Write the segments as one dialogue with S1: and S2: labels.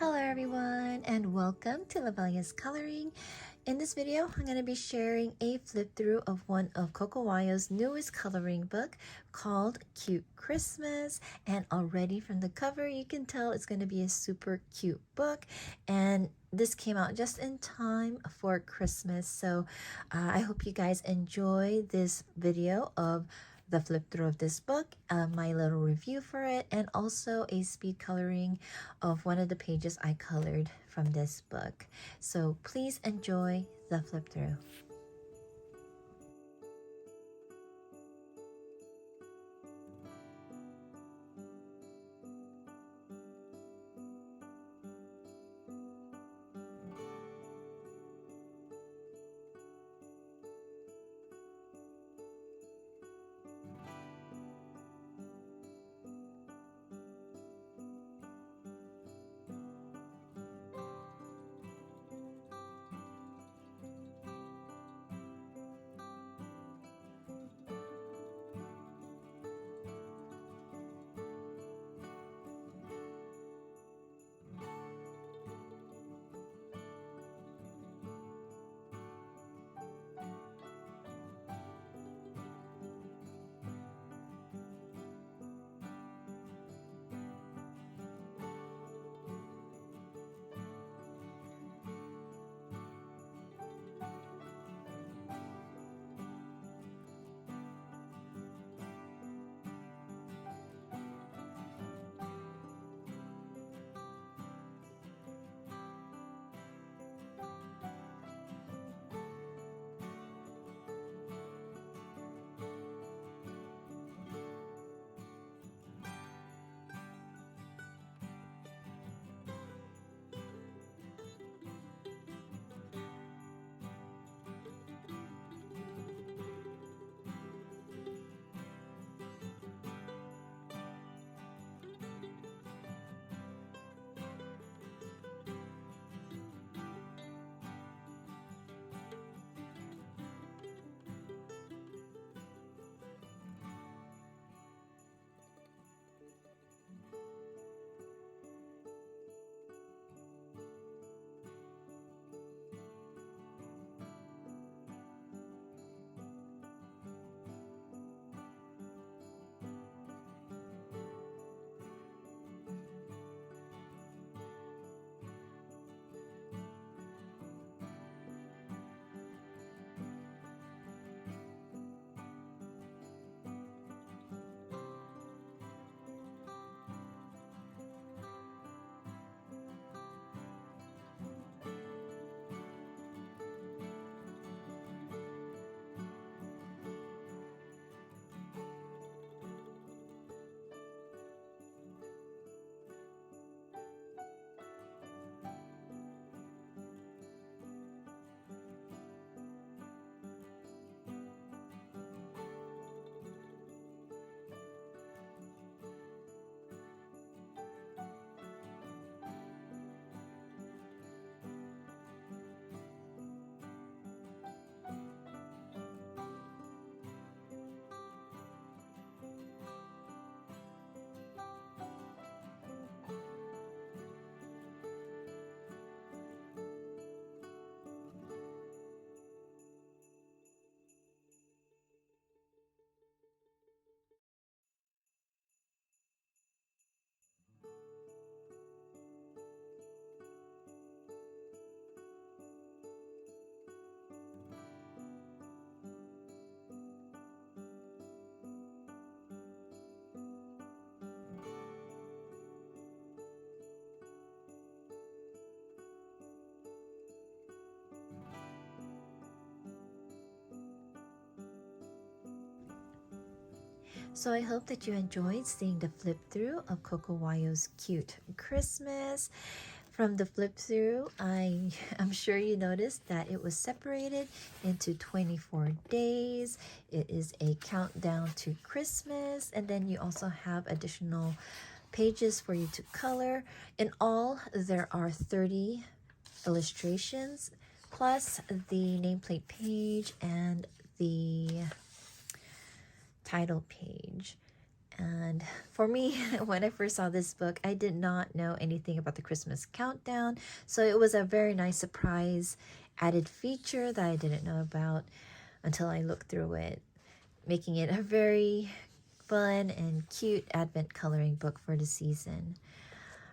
S1: Hello everyone and welcome to Lovella's Coloring. In this video, I'm going to be sharing a flip through of one of Coco Wyo's newest coloring book called Cute Christmas. And already from the cover, you can tell it's going to be a super cute book. And this came out just in time for Christmas. So I hope you guys enjoy this video of the flip through of this book, my little review for it, and also a speed coloring of one of the pages I colored from this book. So please enjoy the flip through. So I hope that you enjoyed seeing the flip through of Coco Wyo's Cute Christmas. From the flip through, I'm sure you noticed that it was separated into 24 days. It is a countdown to Christmas, and then you also have additional pages for you to color. In all, there are 30 illustrations plus the nameplate page and the title page. And for me, when I first saw this book, I did not know anything about the Christmas countdown. So it was a very nice surprise added feature that I didn't know about until I looked through it, making it a very fun and cute advent coloring book for the season.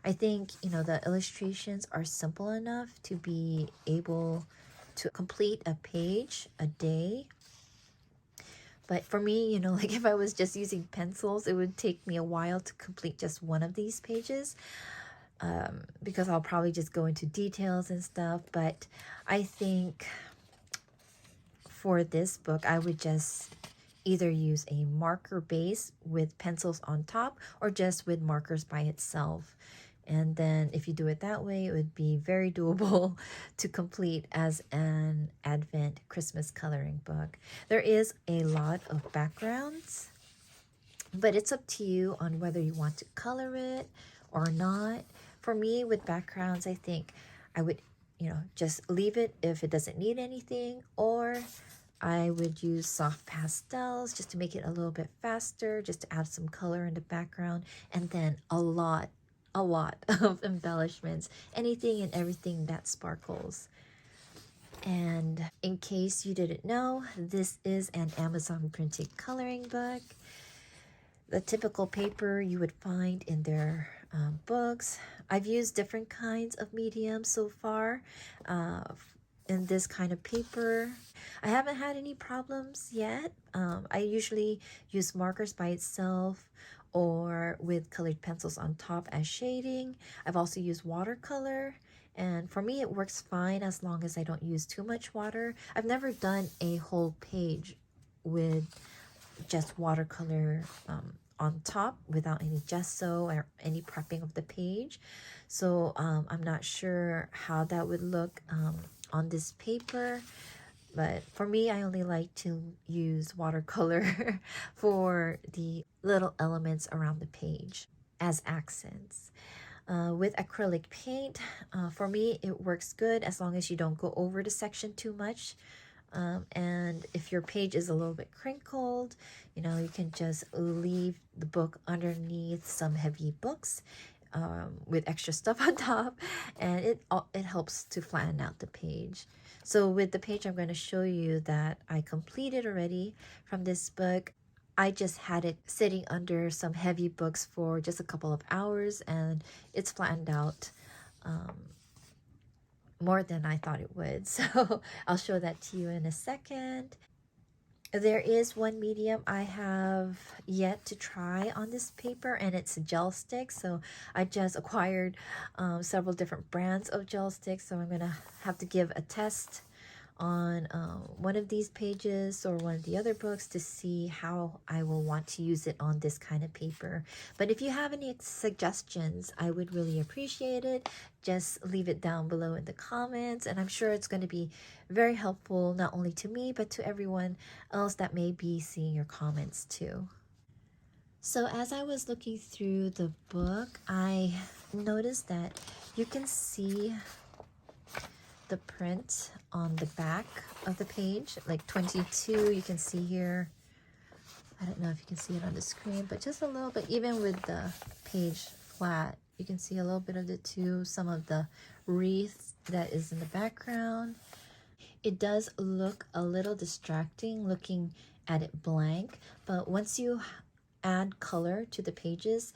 S1: I think, the illustrations are simple enough to be able to complete a page a day. But for me, like if I was just using pencils, it would take me a while to complete just one of these pages, because I'll probably just go into details and stuff. But I think for this book, I would just either use a marker base with pencils on top or just with markers by itself. And then if you do it that way, it would be very doable to complete as an Advent Christmas coloring book. There is a lot of backgrounds, but it's up to you on whether you want to color it or not. For me, with backgrounds, I think I would, just leave it if it doesn't need anything, or I would use soft pastels just to make it a little bit faster, just to add some color in the background, and then a lot of embellishments, anything and everything that sparkles. And in case you didn't know, this is an Amazon printed coloring book. The typical paper you would find in their books. I've used different kinds of mediums so far in this kind of paper. I haven't had any problems yet. I usually use markers by itself or with colored pencils on top as shading. I've also used watercolor, and for me it works fine as long as I don't use too much water. I've never done a whole page with just watercolor on top without any gesso or any prepping of the page, so I'm not sure how that would look on this paper. But for me, I only like to use watercolor for the little elements around the page as accents. With acrylic paint, for me, it works good as long as you don't go over the section too much. And if your page is a little bit crinkled, you can just leave the book underneath some heavy books with extra stuff on top, and it helps to flatten out the page. So with the page I'm going to show you that I completed already from this book, I just had it sitting under some heavy books for just a couple of hours, and it's flattened out more than I thought it would. So I'll show that to you in a second. There is one medium I have yet to try on this paper, and it's gel sticks. So I just acquired several different brands of gel sticks, so I'm gonna have to give a test on one of these pages or one of the other books to see how I will want to use it on this kind of paper. But if you have any suggestions, I would really appreciate it. Just leave it down below in the comments, and I'm sure it's going to be very helpful not only to me but to everyone else that may be seeing your comments too. So as I was looking through the book, I noticed that you can see the print on the back of the page, like 22, you can see here. I don't know if you can see it on the screen, but just a little bit, even with the page flat, you can see a little bit of it too, some of the wreath that is in the background. It does look a little distracting looking at it blank, but once you add color to the pages,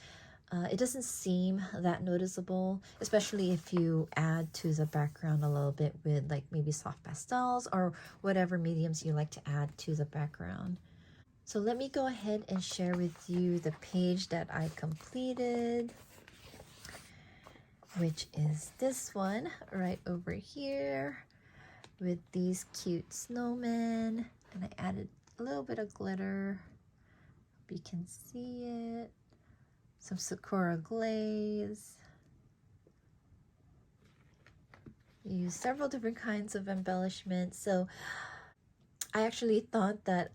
S1: it doesn't seem that noticeable, especially if you add to the background a little bit with like maybe soft pastels or whatever mediums you like to add to the background. So let me go ahead and share with you the page that I completed, which is this one right over here with these cute snowmen, and I added a little bit of glitter. Hope you can see it. Some Sakura glaze. Use several different kinds of embellishments. So I actually thought that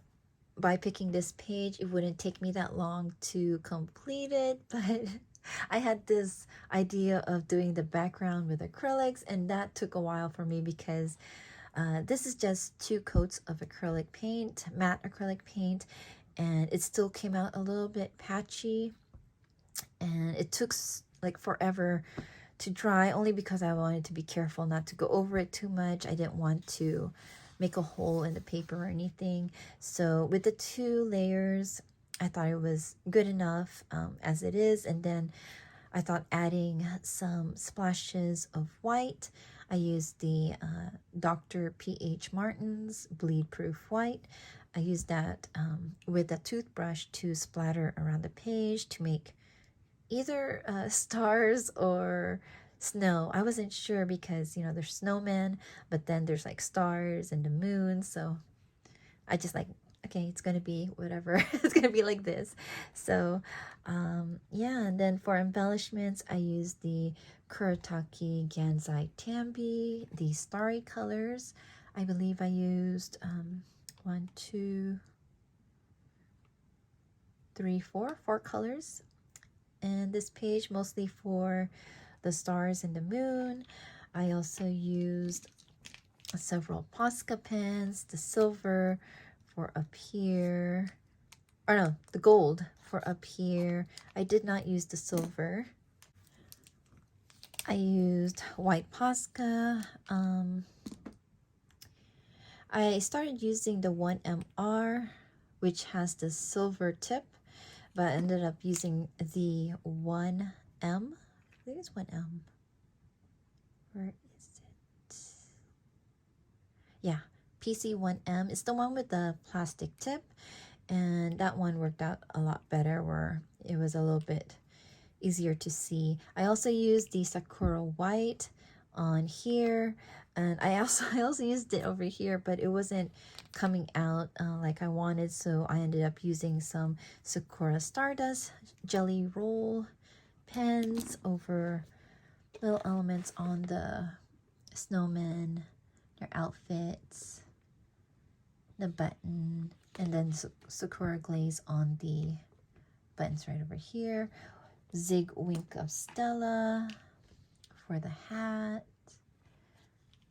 S1: by picking this page, it wouldn't take me that long to complete it, but I had this idea of doing the background with acrylics, and that took a while for me because this is just 2 coats of acrylic paint, matte acrylic paint, and it still came out a little bit patchy, and it took like forever to dry, only because I wanted to be careful not to go over it too much. I didn't want to make a hole in the paper or anything. So with the 2 layers, I thought it was good enough as it is. And then I thought adding some splashes of white. I used the Dr. P.H. Martin's Bleed Proof White. I used that with a toothbrush to splatter around the page to make either stars or snow. I wasn't sure because, you know, there's snowmen, but then there's like stars and the moon. So I just like, okay, it's gonna be whatever. It's gonna be like this. So yeah, and then for embellishments, I used the Kuretake Gansai Tambi, the starry colors. I believe I used 1, 2, 3, 4 colors. And this page mostly for the stars and the moon. I also used several Posca pens, the silver for up here, or no, the gold for up here. I did not use the silver. I used white Posca. I started using the 1MR, which has the silver tip, but I ended up using the 1M. I think it's 1M. Where is it? Yeah, PC1M. It's the one with the plastic tip, and that one worked out a lot better, where it was a little bit easier to see. I also used the Sakura White on here, and I also used it over here, but it wasn't coming out like I wanted, so I ended up using some Sakura Stardust Jelly Roll pens over little elements on the snowmen, their outfits, the button, and then Sakura Glaze on the buttons right over here. Zig Wink of Stella for the hat,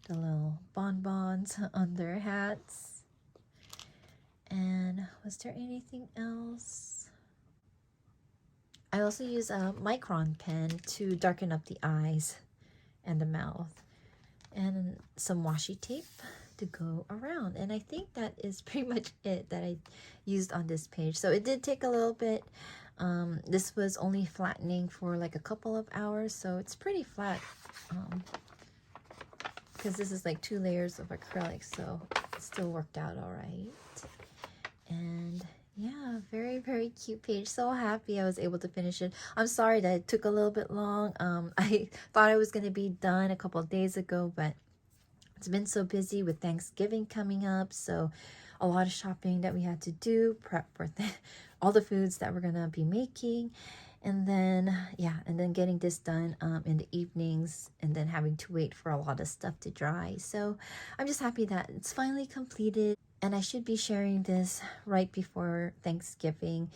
S1: the little bonbons on their hats. And was there anything else? I also use a micron pen to darken up the eyes and the mouth, and some washi tape to go around. And I think that is pretty much it that I used on this page. So it did take a little bit. This was only flattening for like a couple of hours, so it's pretty flat because this is like 2 layers of acrylic, so it still worked out all right. And yeah, very, very cute page. So happy I was able to finish it. I'm sorry that it took a little bit long. I thought I was going to be done a couple of days ago, but it's been so busy with Thanksgiving coming up, so a lot of shopping that we had to do, prep for all the foods that we're gonna be making, and then yeah, and then getting this done in the evenings, and then having to wait for a lot of stuff to dry. So I'm just happy that it's finally completed, and I should be sharing this right before Thanksgiving,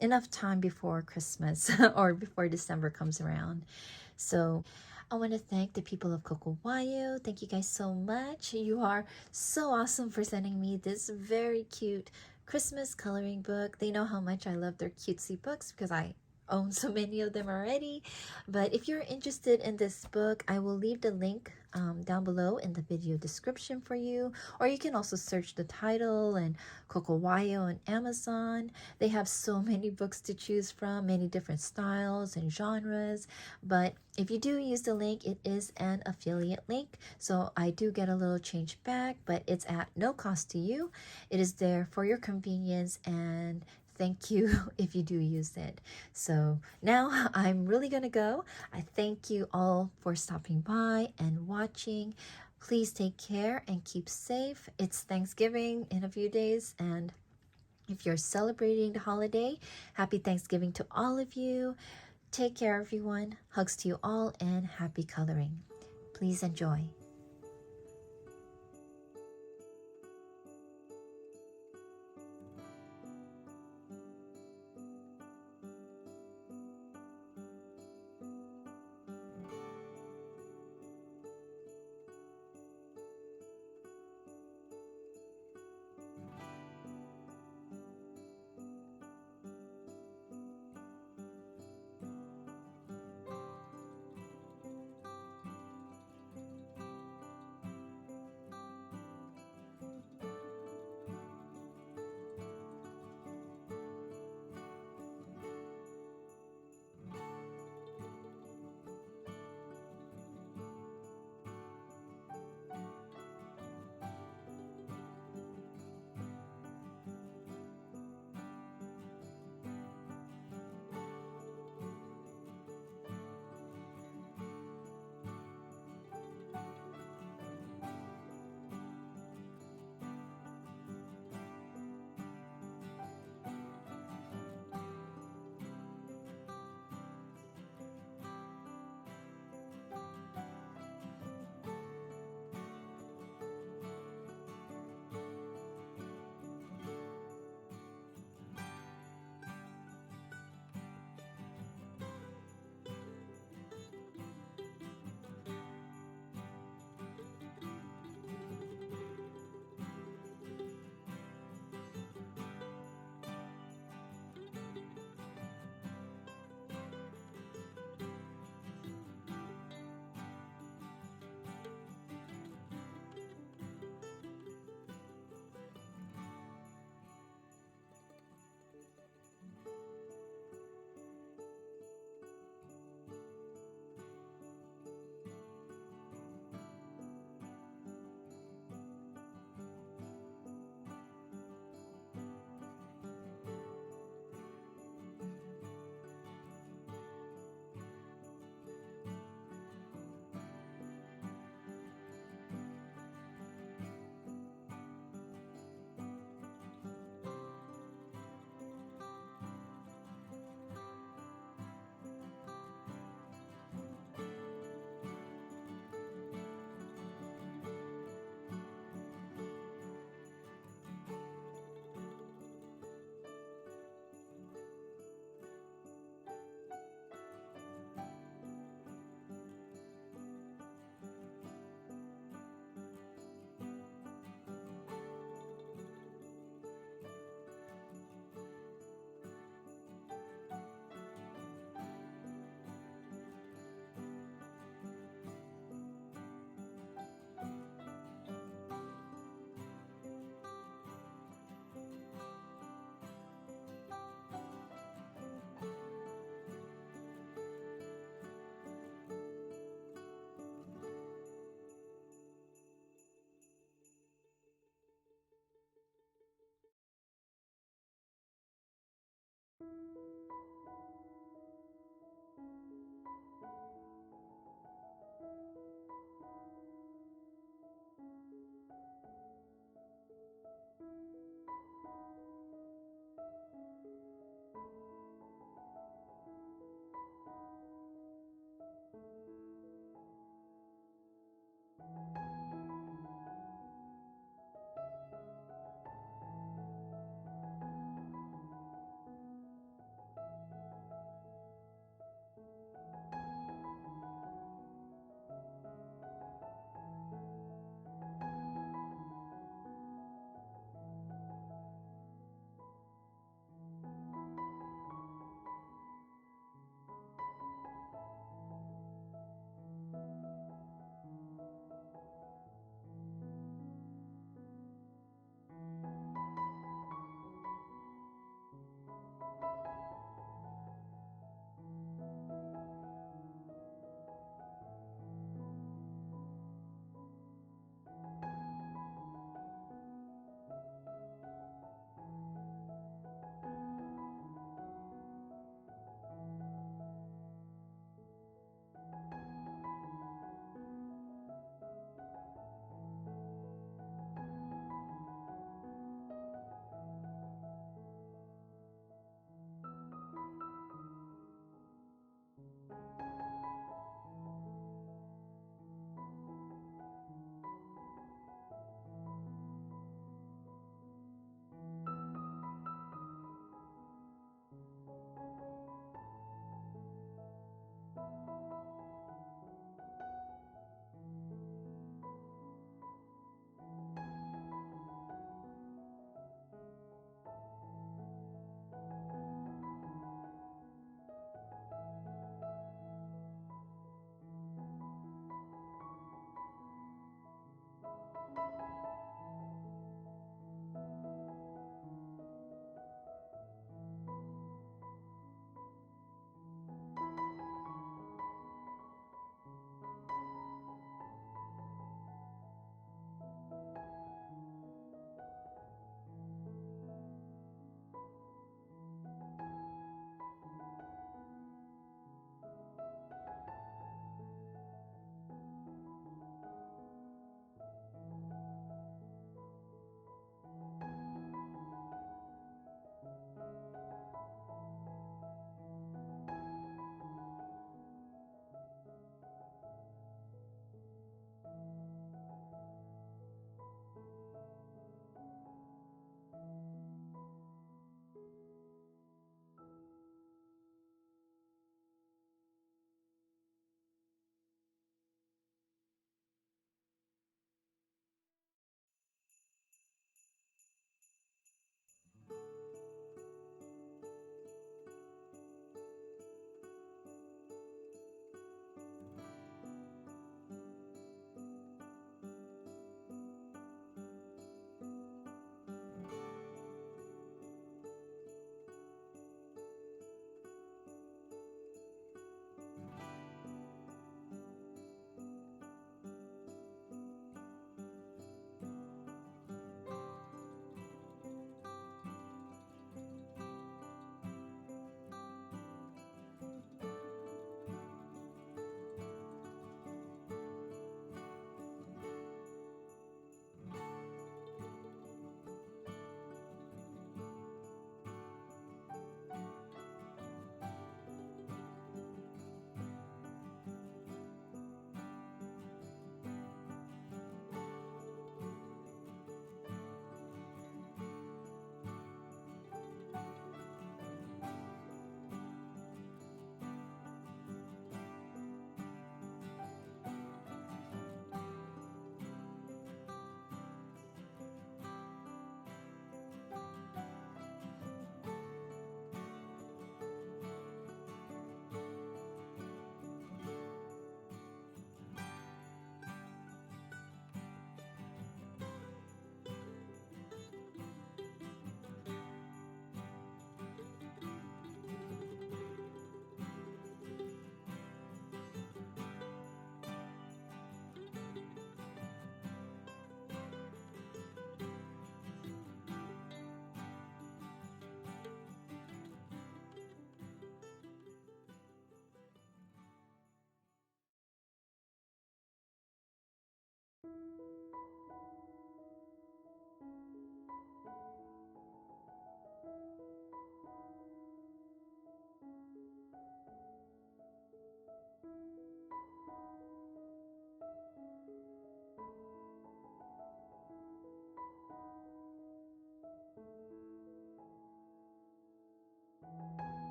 S1: enough time before Christmas or before December comes around. So I want to thank the people of Coco Wyo. Thank you guys so much. You are so awesome for sending me this very cute Christmas coloring book. They know how much I love their cutesy books because I own so many of them already. But if you're interested in this book, I will leave the link down below in the video description for you, or you can also search the title and Coco Wyo on Amazon. They have so many books to choose from, many different styles and genres. But if you do use the link, it is an affiliate link, so I do get a little change back, but it's at no cost to you. It is there for your convenience, and thank you if you do use it. So now I'm really gonna go. I thank you all for stopping by and watching. Please take care and keep safe. It's Thanksgiving in a few days, and if you're celebrating the holiday, happy Thanksgiving to all of you. Take care, everyone. Hugs to you all, and happy coloring. Please enjoy.